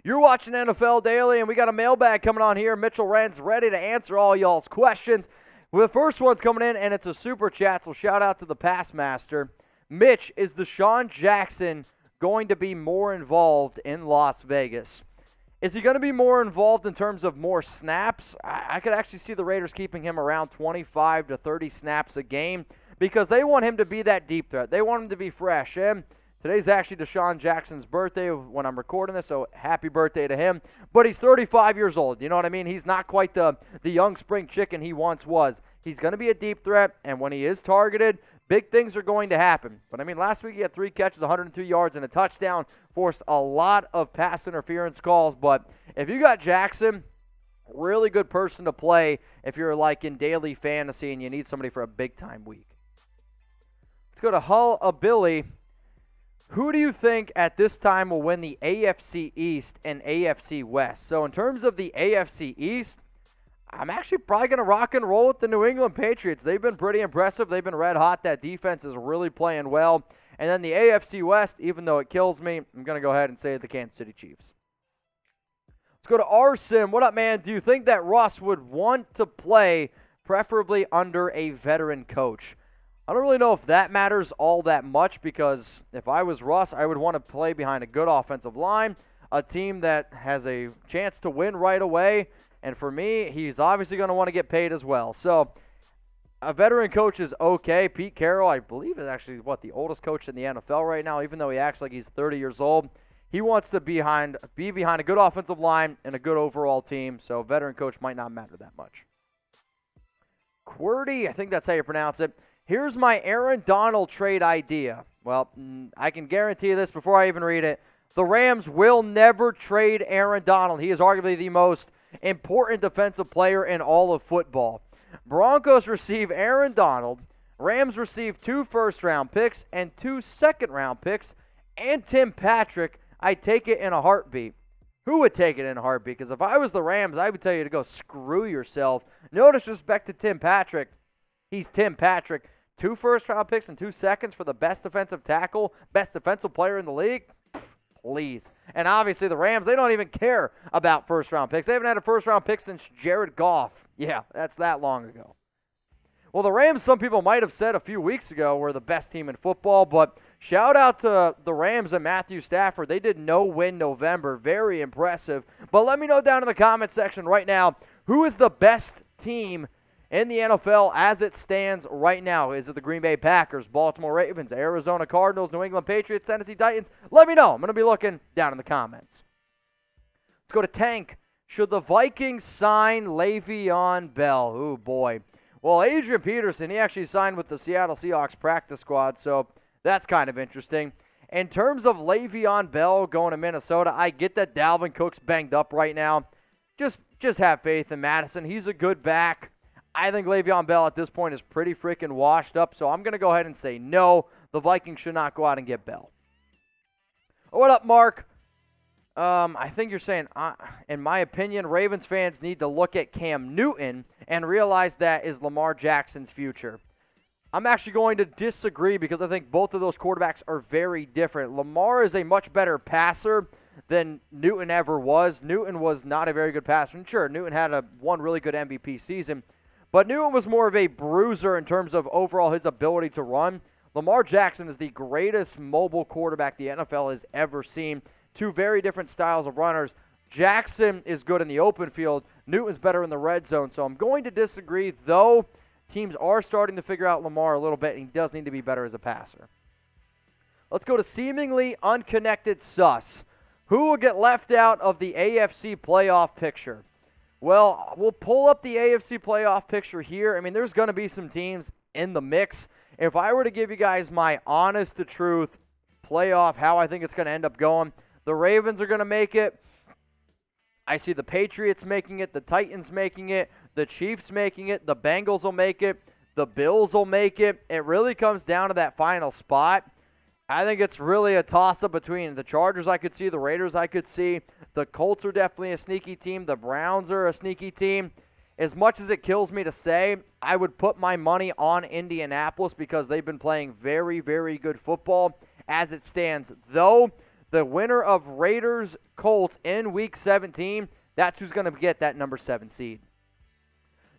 You're watching NFL Daily, and we got a mailbag coming on here. Mitchell Renz ready to answer all y'all's questions. Well, the first one's coming in, and it's a super chat, so shout out to the Pass Master. Mitch, is Desean Jackson going to be more involved in Las Vegas? Is he going to be more involved in terms of more snaps? I could actually see the Raiders keeping him around 25 to 30 snaps a game because they want him to be that deep threat. They want him to be fresh. And today's actually Desean Jackson's birthday when I'm recording this, so happy birthday to him. But he's 35 years old. You know what I mean? He's not quite the young spring chicken he once was. He's going to be a deep threat, and when he is targeted, big things are going to happen. But, I mean, last week he had 3 catches, 102 yards, and a touchdown, forced a lot of pass interference calls. But if you got Jackson, really good person to play if you're, like, in daily fantasy and you need somebody for a big-time week. Let's go to Hull Billy. Who do you think at this time will win the AFC East and AFC West? So in terms of the AFC East, I'm actually probably going to rock and roll with the New England Patriots. They've been pretty impressive. They've been red hot. That defense is really playing well. And then the AFC West, even though it kills me, I'm going to go ahead and say the Kansas City Chiefs. Let's go to Arson. What up, man? Do you think that Russ would want to play preferably under a veteran coach? I don't really know if that matters all that much because if I was Russ, I would want to play behind a good offensive line, a team that has a chance to win right away. And for me, he's obviously going to want to get paid as well. So a veteran coach is okay. Pete Carroll, I believe, is actually, the oldest coach in the NFL right now, even though he acts like he's 30 years old. He wants to be behind a good offensive line and a good overall team. So a veteran coach might not matter that much. QWERTY, I think that's how you pronounce it. Here's my Aaron Donald trade idea. Well, I can guarantee this before I even read it. The Rams will never trade Aaron Donald. He is arguably the most important defensive player in all of football. Broncos receive Aaron Donald. Rams receive 2 first-round picks and 2 second-round picks and Tim Patrick. I take it in a heartbeat. Who would take it in a heartbeat? Because if I was the Rams, I would tell you to go screw yourself. No disrespect to Tim Patrick. He's Tim Patrick. 2 first-round picks and 2 seconds for the best defensive tackle, best defensive player in the league? Please. And obviously the Rams, they don't even care about first-round picks. They haven't had a first-round pick since Jared Goff. Yeah, that's that long ago. Well, the Rams, some people might have said a few weeks ago, were the best team in football, but shout out to the Rams and Matthew Stafford. They did no-win November. Very impressive. But let me know down in the comment section right now, who is the best team in the NFL as it stands right now? Is it the Green Bay Packers, Baltimore Ravens, Arizona Cardinals, New England Patriots, Tennessee Titans? Let me know. I'm going to be looking down in the comments. Let's go to Tank. Should the Vikings sign Le'Veon Bell? Oh, boy. Well, Adrian Peterson, he actually signed with the Seattle Seahawks practice squad, so that's kind of interesting. In terms of Le'Veon Bell going to Minnesota, I get that Dalvin Cook's banged up right now. Just have faith in Madison. He's a good back. I think Le'Veon Bell at this point is pretty freaking washed up, so I'm going to go ahead and say no. The Vikings should not go out and get Bell. What up, Mark? I think you're saying, in my opinion, Ravens fans need to look at Cam Newton and realize that is Lamar Jackson's future. I'm actually going to disagree because I think both of those quarterbacks are very different. Lamar is a much better passer than Newton ever was. Newton was not a very good passer. And sure, Newton had one really good MVP season. But Newton was more of a bruiser in terms of overall his ability to run. Lamar Jackson is the greatest mobile quarterback the NFL has ever seen. 2 very different styles of runners. Jackson is good in the open field. Newton's better in the red zone. So I'm going to disagree, though teams are starting to figure out Lamar a little bit, and he does need to be better as a passer. Let's go to seemingly unconnected sus. Who will get left out of the AFC playoff picture? Well, we'll pull up the AFC playoff picture here. I mean, there's going to be some teams in the mix. If I were to give you guys my honest-to-truth playoff, how I think it's going to end up going, the Ravens are going to make it. I see the Patriots making it, the Titans making it, the Chiefs making it, the Bengals will make it, the Bills will make it. It really comes down to that final spot. I think it's really a toss-up between the Chargers I could see, the Raiders I could see. The Colts are definitely a sneaky team. The Browns are a sneaky team. As much as it kills me to say, I would put my money on Indianapolis because they've been playing very, very good football as it stands. Though, The winner of Raiders-Colts in Week 17, that's who's going to get that number 7 seed.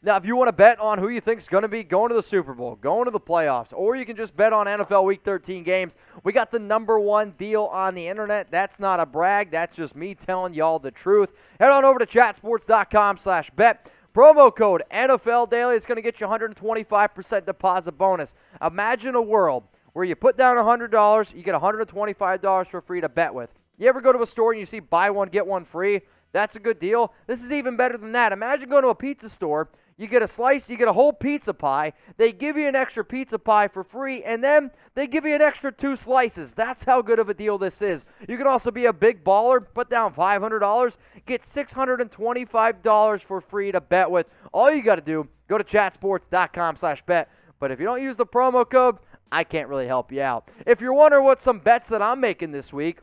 Now, if you want to bet on who you think is going to be going to the Super Bowl, going to the playoffs, or you can just bet on NFL Week 13 games, we got the number 1 deal on the internet. That's not a brag. That's just me telling y'all the truth. Head on over to chatsports.com/bet. Promo code NFL Daily. It's going to get you 125% deposit bonus. Imagine a world where you put down $100, you get $125 for free to bet with. You ever go to a store and you see buy one, get one free? That's a good deal. This is even better than that. Imagine going to a pizza store. You get a slice, you get a whole pizza pie. They give you an extra pizza pie for free, and then they give you an extra 2 slices. That's how good of a deal this is. You can also be a big baller, put down $500, get $625 for free to bet with. All you got to do, go to chatsports.com/bet. But if you don't use the promo code, I can't really help you out. If you're wondering what some bets that I'm making this week,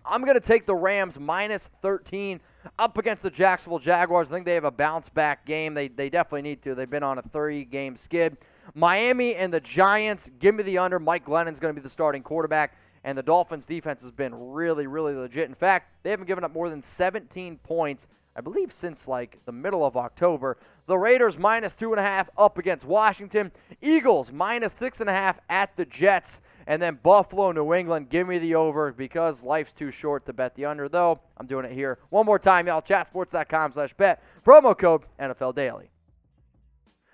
I'm going to take the Rams minus 13 up against the Jacksonville Jaguars. I think they have a bounce-back game. They definitely need to. They've been on a 30-game skid. Miami and the Giants, give me the under. Mike Glennon's going to be the starting quarterback, and the Dolphins' defense has been really, really legit. In fact, they haven't given up more than 17 points, I believe, since, like, the middle of October. The Raiders minus 2.5 up against Washington. Eagles minus 6.5 at the Jets. And then Buffalo, New England, give me the over because life's too short to bet the under, though. I'm doing it here. One more time, y'all. Chatsports.com/bet. Promo code NFL Daily.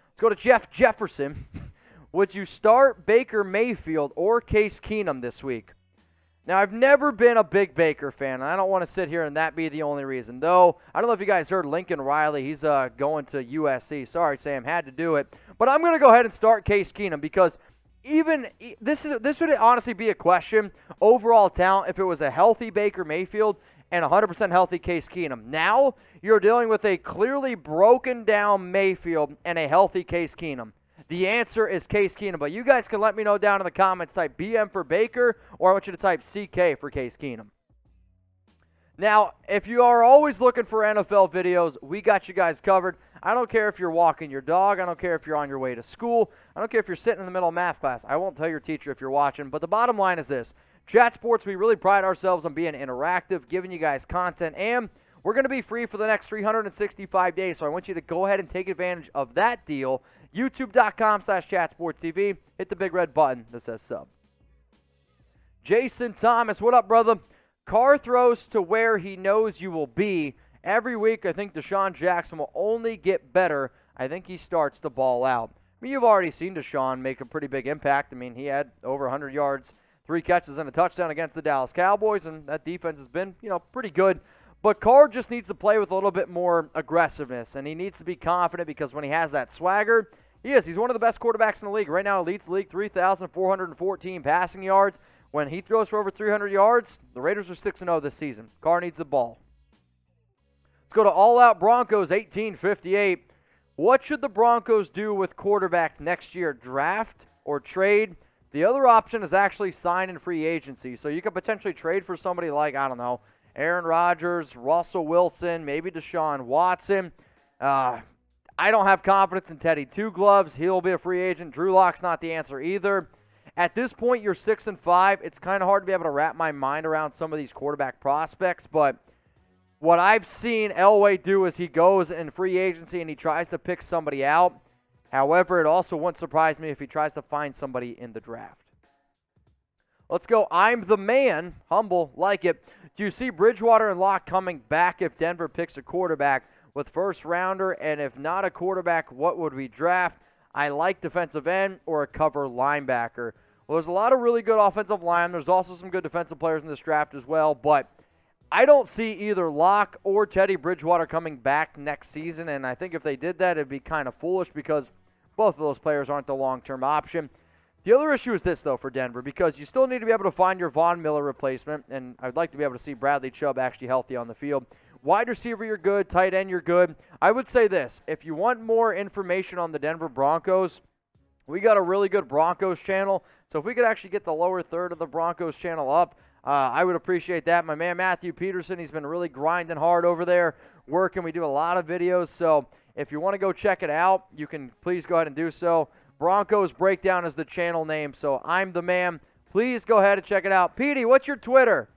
Let's go to Jeff Jefferson. Would you start Baker Mayfield or Case Keenum this week? Now, I've never been a big Baker fan, and I don't want to sit here and that be the only reason. Though, I don't know if you guys heard Lincoln Riley. He's going to USC. Sorry, Sam, had to do it. But I'm going to go ahead and start Case Keenum because this would honestly be a question, overall talent, if it was a healthy Baker Mayfield and 100% healthy Case Keenum. Now, you're dealing with a clearly broken down Mayfield and a healthy Case Keenum. The answer is Case Keenum, but you guys can let me know down in the comments. Type BM for Baker, or I want you to type CK for Case Keenum. Now, if you are always looking for NFL videos, we got you guys covered. I don't care if you're walking your dog. I don't care if you're on your way to school. I don't care if you're sitting in the middle of math class. I won't tell your teacher if you're watching, but the bottom line is this. Chat Sports, we really pride ourselves on being interactive, giving you guys content, and we're going to be free for the next 365 days, so I want you to go ahead and take advantage of that deal. YouTube.com/chatsportstv. Hit the big red button that says sub. Jason Thomas, what up, brother? Carr throws to where he knows you will be. Every week, I think Desean Jackson will only get better. I think he starts to ball out. I mean, you've already seen Desean make a pretty big impact. I mean, he had over 100 yards, 3 catches, and a touchdown against the Dallas Cowboys, and that defense has been, pretty good. But Carr just needs to play with a little bit more aggressiveness, and he needs to be confident because when he has that swagger, he's one of the best quarterbacks in the league. Right now, he leads the league 3,414 passing yards. When he throws for over 300 yards, the Raiders are 6-0 this season. Carr needs the ball. Let's go to All Out Broncos 1858. What should the Broncos do with quarterback next year, draft or trade? The other option is actually sign in free agency. So you could potentially trade for somebody like, I don't know, Aaron Rodgers, Russell Wilson, maybe Deshaun Watson. I don't have confidence in Teddy Two Gloves. He'll be a free agent. Drew Lock's not the answer either. At this point, you're 6-5. It's kind of hard to be able to wrap my mind around some of these quarterback prospects, but what I've seen Elway do is he goes in free agency and he tries to pick somebody out. However, it also wouldn't surprise me if he tries to find somebody in the draft. Let's go. I'm the man. Humble. Like it. Do you see Bridgewater and Locke coming back if Denver picks a quarterback with first rounder? And if not a quarterback, what would we draft? I like defensive end or a cover linebacker. Well, there's a lot of really good offensive line. There's also some good defensive players in this draft as well. But I don't see either Locke or Teddy Bridgewater coming back next season. And I think if they did that, it'd be kind of foolish because both of those players aren't the long-term option. The other issue is this, though, for Denver, because you still need to be able to find your Von Miller replacement. And I'd like to be able to see Bradley Chubb actually healthy on the field. Wide receiver, you're good. Tight end, you're good. I would say this. If you want more information on the Denver Broncos, we got a really good Broncos channel. So if we could actually get the lower third of the Broncos channel up, I would appreciate that. My man Matthew Peterson, he's been really grinding hard over there, working. We do a lot of videos. So if you want to go check it out, you can please go ahead and do so. Broncos Breakdown is the channel name. So I'm the man. Please go ahead and check it out. Petey, what's your Twitter?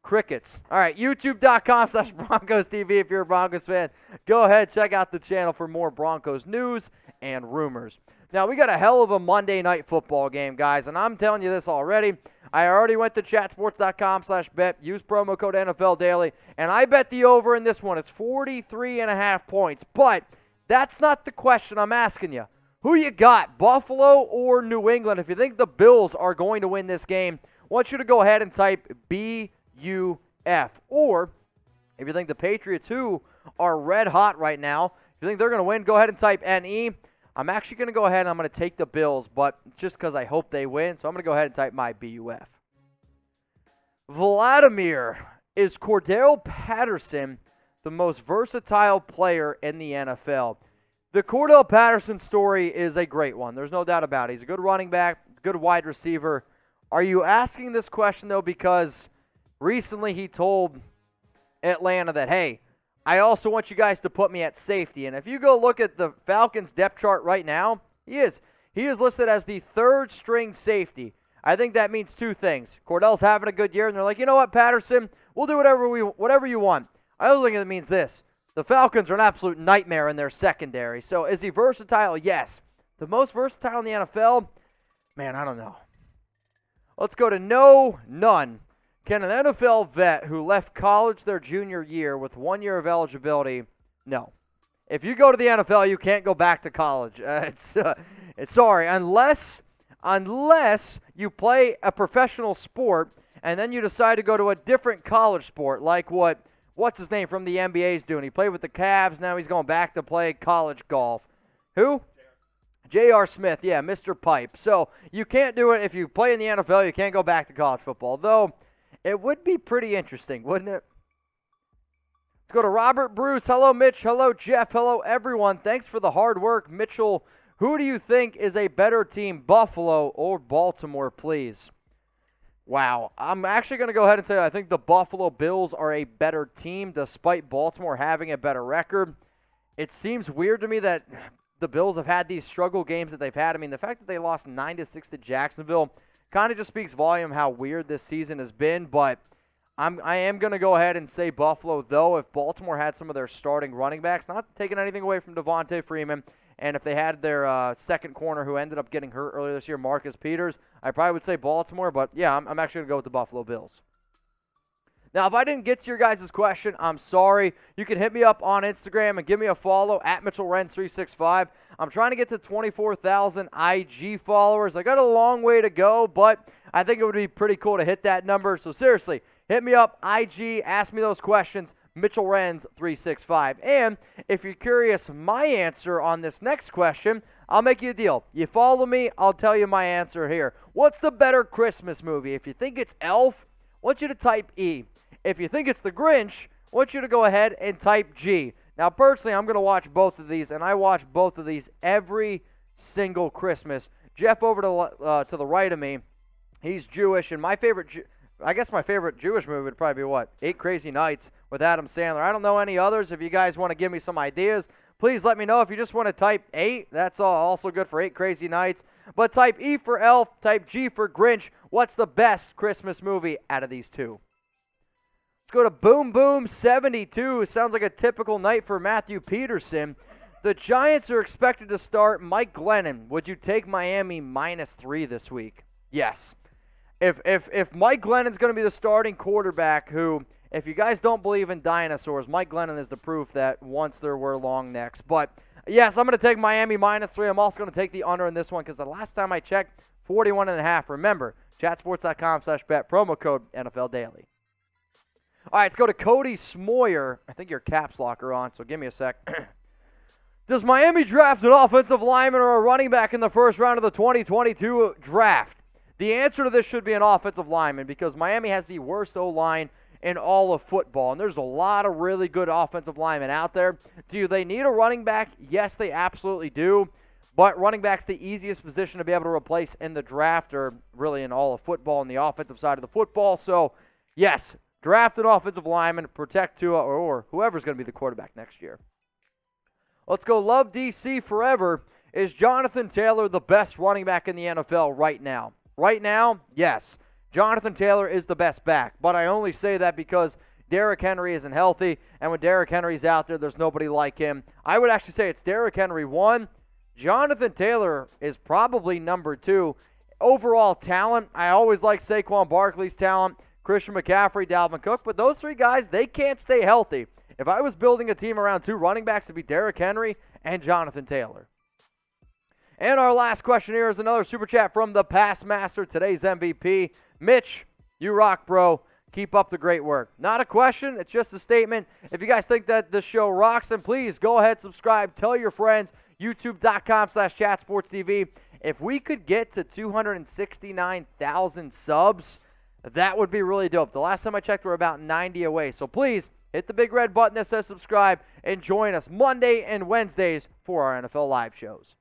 Crickets. All right, youtube.com/Broncos TV if you're a Broncos fan. Go ahead, check out the channel for more Broncos news and rumors. Now, we got a hell of a Monday night football game, guys, and I'm telling you this already. I already went to chatsports.com/bet, use promo code NFL Daily, and I bet the over in this one. It's 43.5 points, but that's not the question I'm asking you. Who you got, Buffalo or New England? If you think the Bills are going to win this game, I want you to go ahead and type BUF. Or if you think the Patriots, who are red hot right now, if you think they're going to win, go ahead and type NE. I'm actually going to go ahead and I'm going to take the Bills, but just because I hope they win, so I'm going to go ahead and type my BUF. Vladimir, is Cordell Patterson the most versatile player in the NFL? The Cordell Patterson story is a great one. There's no doubt about it. He's a good running back, good wide receiver. Are you asking this question, though, because recently he told Atlanta that, hey, I also want you guys to put me at safety. And if you go look at the Falcons depth chart right now, he is listed as the third string safety. I think that means two things. Cordell's having a good year, and they're like, you know what, Patterson, we'll do whatever you want. I also think it means this. The Falcons are an absolute nightmare in their secondary. So is he versatile? Yes. The most versatile in the NFL? Man, I don't know. Let's go to none. Can an NFL vet who left college their junior year with 1 year of eligibility? No. If you go to the NFL, you can't go back to college. It's sorry, unless you play a professional sport and then you decide to go to a different college sport, like what's his name from the NBA is doing. He played with the Cavs, now he's going back to play college golf. Who? J.R. Smith, yeah, Mr. Pipe. So you can't do it if you play in the NFL. You can't go back to college football, though. It would be pretty interesting, wouldn't it? Let's go to Robert Bruce. Hello, Mitch. Hello, Jeff. Hello, everyone. Thanks for the hard work. Mitchell, who do you think is a better team, Buffalo or Baltimore, please? Wow. I'm actually going to go ahead and say I think the Buffalo Bills are a better team despite Baltimore having a better record. It seems weird to me that the Bills have had these struggle games that they've had. I mean, the fact that they lost 9-6 to Jacksonville kind of just speaks volume how weird this season has been, but I am going to go ahead and say Buffalo, though, if Baltimore had some of their starting running backs, not taking anything away from Devontae Freeman, and if they had their second corner who ended up getting hurt earlier this year, Marcus Peters, I probably would say Baltimore, but yeah, I'm actually going to go with the Buffalo Bills. Now, if I didn't get to your guys' question, I'm sorry. You can hit me up on Instagram and give me a follow at Mitchell Renz 365. I'm trying to get to 24,000 IG followers. I got a long way to go, but I think it would be pretty cool to hit that number. So seriously, hit me up, IG, ask me those questions, Mitchell Renz 365. And if you're curious my answer on this next question, I'll make you a deal. You follow me, I'll tell you my answer here. What's the better Christmas movie? If you think it's Elf, I want you to type E. If you think it's The Grinch, I want you to go ahead and type G. Now, personally, I'm going to watch both of these, and I watch both of these every single Christmas. Jeff over to the right of me, he's Jewish, and my favorite Jewish movie would probably be what? 8 Crazy Nights with Adam Sandler. I don't know any others. If you guys want to give me some ideas, please let me know. If you just want to type 8, that's also good for 8 Crazy Nights. But type E for Elf, type G for Grinch. What's the best Christmas movie out of these two? Go to Boom Boom 72. Sounds like a typical night for Matthew Peterson. The Giants are expected to start Mike Glennon. Would you take Miami -3 this week? Yes. If Mike Glennon's going to be the starting quarterback, who, if you guys don't believe in dinosaurs, Mike Glennon is the proof that once there were long necks. But yes, I'm going to take Miami -3. I'm also going to take the under in this one because the last time I checked, 41.5. Remember, chatsports.com/bet, promo code NFL Daily. All right, let's go to Cody Smoyer. I think your caps lock are on, so give me a sec. Does Miami draft an offensive lineman or a running back in the first round of the 2022 draft? The answer to this should be an offensive lineman because Miami has the worst O-line in all of football, and there's a lot of really good offensive linemen out there. Do they need a running back? Yes, they absolutely do, but running back's the easiest position to be able to replace in the draft or really in all of football on the offensive side of the football. So, yes, draft an offensive lineman, protect Tua, or whoever's going to be the quarterback next year. Let's go Love DC forever. Is Jonathan Taylor the best running back in the NFL right now? Right now, yes. Jonathan Taylor is the best back, but I only say that because Derrick Henry isn't healthy, and when Derrick Henry's out there, there's nobody like him. I would actually say it's Derrick Henry 1. Jonathan Taylor is probably number 2. Overall talent, I always like Saquon Barkley's talent, Christian McCaffrey, Dalvin Cook, but those 3 guys, they can't stay healthy. If I was building a team around 2 running backs, it'd be Derrick Henry and Jonathan Taylor. And our last question here is another super chat from the Pass Master, today's MVP. Mitch, you rock, bro. Keep up the great work. Not a question, it's just a statement. If you guys think that this show rocks, then please go ahead, subscribe, tell your friends, youtube.com/chatsportstv. If we could get to 269,000 subs, that would be really dope. The last time I checked, we're about 90 away. So please hit the big red button that says subscribe and join us Monday and Wednesdays for our NFL live shows.